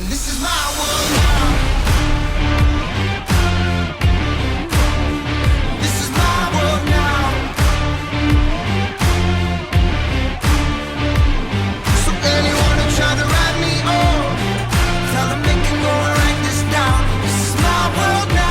And this is my world now. This is my world now. So anyone who tried to write me off, tell them they can go and write this down. This is my world now.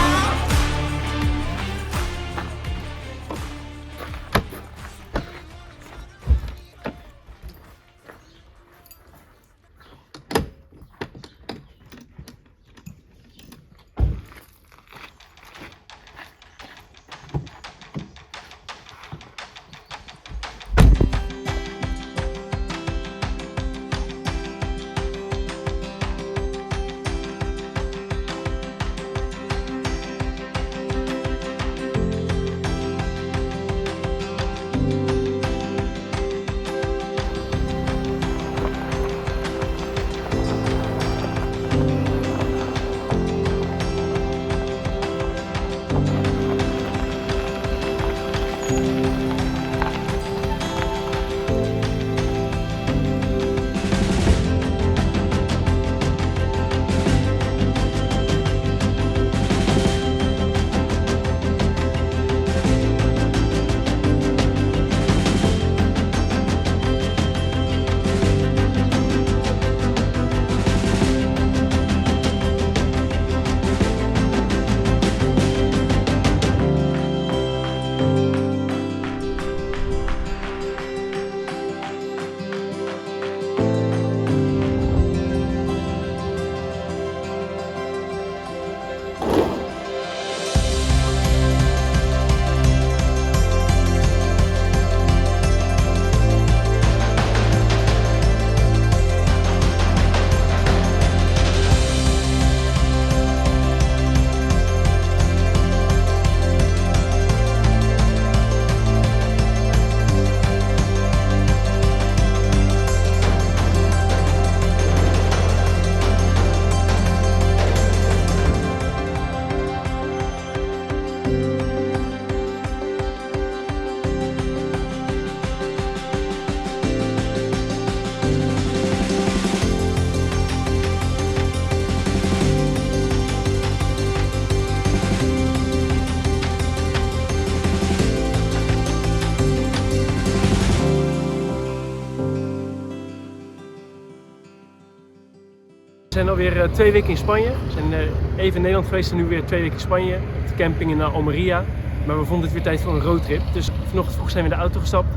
We zijn alweer 2 weken in Spanje. We zijn even in Nederland geweest en nu weer 2 weken in Spanje. Op de camping in Almeria. Maar we vonden het weer tijd voor een roadtrip. Dus vanochtend vroeg zijn we in de auto gestapt.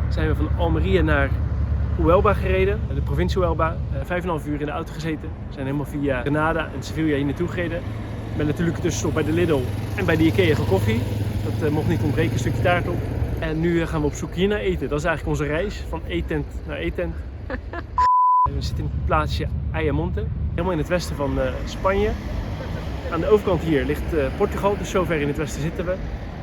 Zijn we van Almeria naar Huelva gereden. De provincie Huelva. 5,5 uur in de auto gezeten. We zijn helemaal via Granada en Sevilla hier naartoe gereden. Met natuurlijk tussenstop bij de Lidl en bij de Ikea voor koffie. Dat mocht niet ontbreken, een stukje taart op. En nu gaan we op zoek hier naar eten. Dat is eigenlijk onze reis. Van eettent naar eettent. We zitten in het plaatsje Ayamonte, helemaal in het westen van Spanje. Aan de overkant hier ligt Portugal, dus zover in het westen zitten we.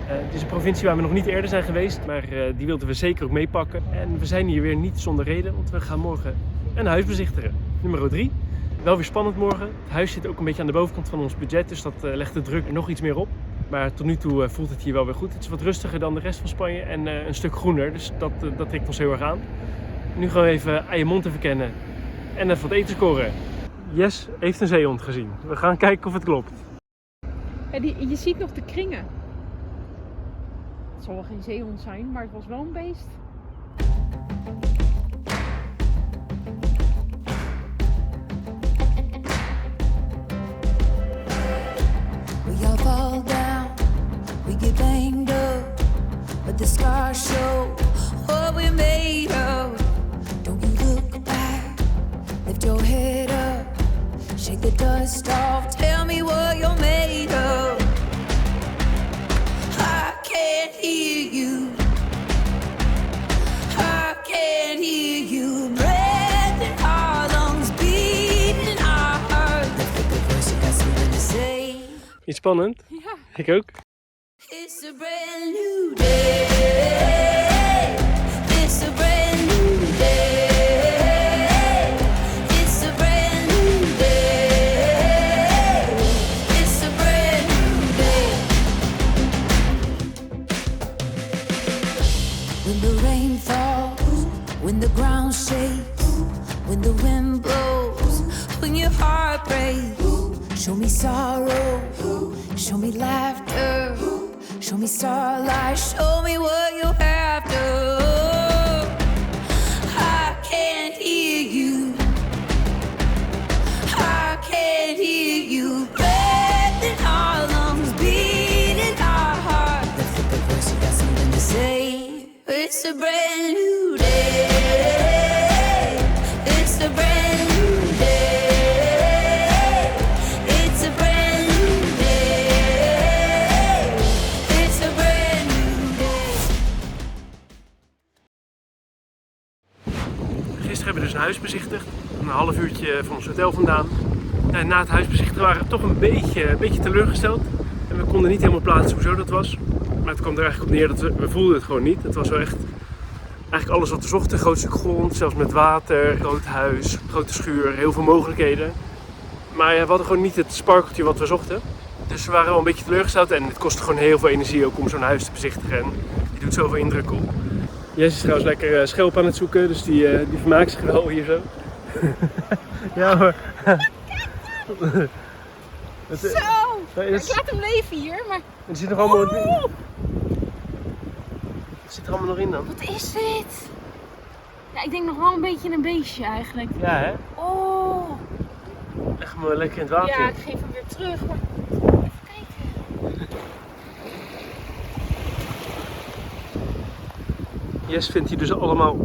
Het is een provincie waar we nog niet eerder zijn geweest, maar die wilden we zeker ook meepakken. En we zijn hier weer niet zonder reden, want we gaan morgen een huis bezichtigen. Nummer 3. Wel weer spannend morgen. Het huis zit ook een beetje aan de bovenkant van ons budget, dus dat legt de druk er nog iets meer op. Maar tot nu toe voelt het hier wel weer goed. Het is wat rustiger dan de rest van Spanje en een stuk groener, dus dat trekt ons heel erg aan. Nu gaan we even Ayamonte verkennen en even wat eten scoren. Jess heeft een zeehond gezien. We gaan kijken of het klopt. Ja, je ziet nog de kringen. Het zal wel geen zeehond zijn, maar het was wel een beest. We all fall down, we get banged up, but the scars show what we're made of. Don't you look back, lift your head up, shake the dust off, tell me what you're made of. I can't hear you, I can't hear you. Breath in our lungs, beating in our heart. The voice you got something to say. Iets spannend? Ja. Ik ook. It's a brand new day. It's a brand new day. It's a brand new day. It's a brand new day. When the rain falls, when the ground shakes, when the wind blows, when your heart Show me sorrow, show me laughter, show me starlight, show me what you have to. I can't hear you, I can't hear you. Breath in our lungs, beat in our heart. Let's hit the verse, you got something to say. It's a brand new day. It's a brand new day. It's a brand new day. It's a brand new day. Gisteren hebben we dus een huis bezichtigd, een half uurtje van ons hotel vandaan. En na het huis bezichtigen waren we toch een beetje teleurgesteld. En we konden niet helemaal plaatsen hoezo dat was. Maar het kwam er eigenlijk op neer dat we voelden het gewoon niet. Het was wel echt eigenlijk alles wat we zochten. Een groot stuk grond, zelfs met water, groot huis, grote schuur, heel veel mogelijkheden. Maar ja, we hadden gewoon niet het sparkeltje wat we zochten. Dus we waren wel een beetje teleurgesteld en het kostte gewoon heel veel energie ook om zo'n huis te bezichtigen. En die doet zoveel indruk op. Jess is trouwens lekker schelp aan het zoeken, dus die vermaakt zich wel hier zo. Ja hoor. Zo! Nee, Ik laat hem leven hier, maar... Er zit nog allemaal... Wat zit er allemaal nog in dan? Wat is dit? Ja, ik denk nog wel een beetje een beestje eigenlijk. Ja hè? Oh! Leg hem lekker in het water. Ja, ik geef hem weer terug, maar... Even kijken. Jess vindt hier dus allemaal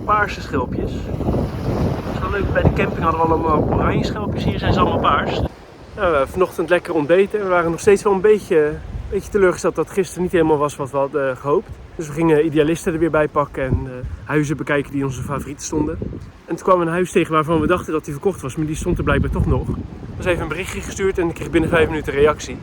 paarse schelpjes. Dat is wel leuk, bij de camping hadden we allemaal oranje schelpjes, hier zijn ze allemaal paars. Nou, we hebben vanochtend lekker ontbeten. We waren nog steeds wel een beetje teleurgesteld dat het gisteren niet helemaal was wat we hadden gehoopt. Dus we gingen idealisten er weer bij pakken en huizen bekijken die onze favorieten stonden. En toen kwam we een huis tegen waarvan we dachten dat die verkocht was, maar die stond er blijkbaar toch nog. Dus even een berichtje gestuurd en ik kreeg binnen 5 minuten reactie.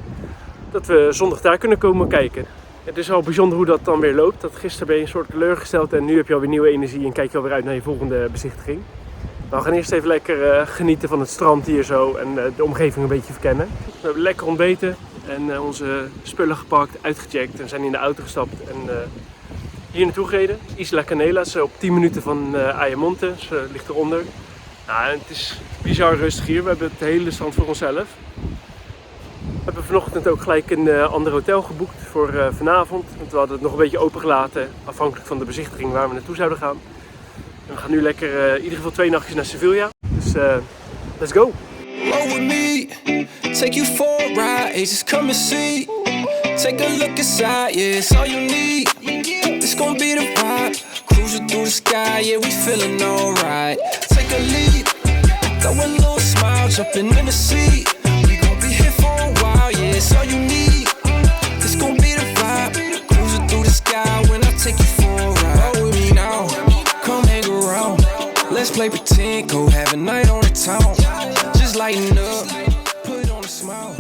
Dat we zondag daar kunnen komen kijken. Het is wel bijzonder hoe dat dan weer loopt. Dat gisteren ben je een soort teleurgesteld en nu heb je alweer nieuwe energie en kijk je alweer uit naar je volgende bezichtiging. We gaan eerst even lekker genieten van het strand hier zo en de omgeving een beetje verkennen. We hebben lekker ontbeten en onze spullen gepakt, uitgecheckt en zijn in de auto gestapt en hier naartoe gereden. Isla Canela, is op 10 minuten van Ayamonte, dus ligt eronder. Nou, het is bizar rustig hier, we hebben het hele strand voor onszelf. We hebben vanochtend ook gelijk een ander hotel geboekt voor vanavond. Want we hadden het nog een beetje opengelaten, afhankelijk van de bezichtiging waar we naartoe zouden gaan. En we gaan nu lekker in ieder geval 2 nachtjes naar Sevilla. Dus let's go! Roll with me, take you for a ride, just come and see. Take a look inside, yeah, it's all you need. This gon' be the vibe, cruising through the sky, yeah, we feeling alright. Take a lead, throw a little smile, jumping in the seat. We gon' be here for a while, yeah, it's all you need. This gon' be the vibe, cruising through the sky when I take you for a ride. Roll with me now, come hang around. Let's play pretend, go have a night on the town. Just lighten up, put on a smile.